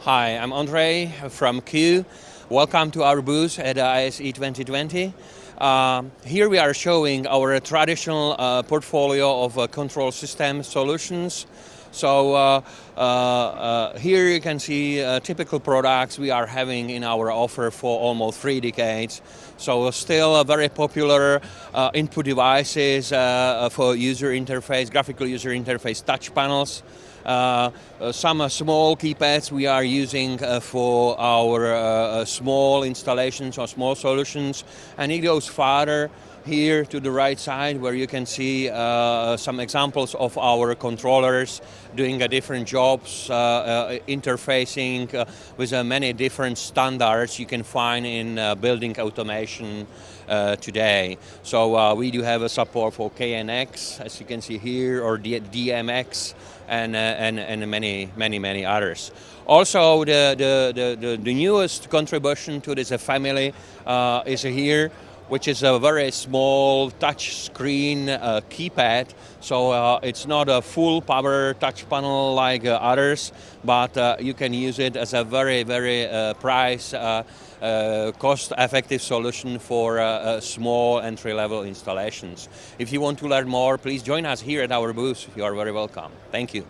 Hi, I'm Andre from Q. Welcome to our booth at ISE 2020. Here we are showing our traditional portfolio of control system solutions. So here you can see typical products we are having in our offer for almost 3 decades. So still very popular input devices for user interface, graphical user interface touch panels. Some small keypads we are using for our small installations or small solutions, and it goes farther here to the right side where you can see some examples of our controllers doing different jobs, interfacing with many different standards you can find in building automation today. So we do have a support for KNX, as you can see here, or DMX, and many others. Also, the newest contribution to this family is here, which is a very small touch screen keypad. So it's not a full power touch panel like others, but you can use it as a very price cost effective solution for small entry-level installations. If you want to learn more, please join us here at our booth. You are very welcome. Thank you.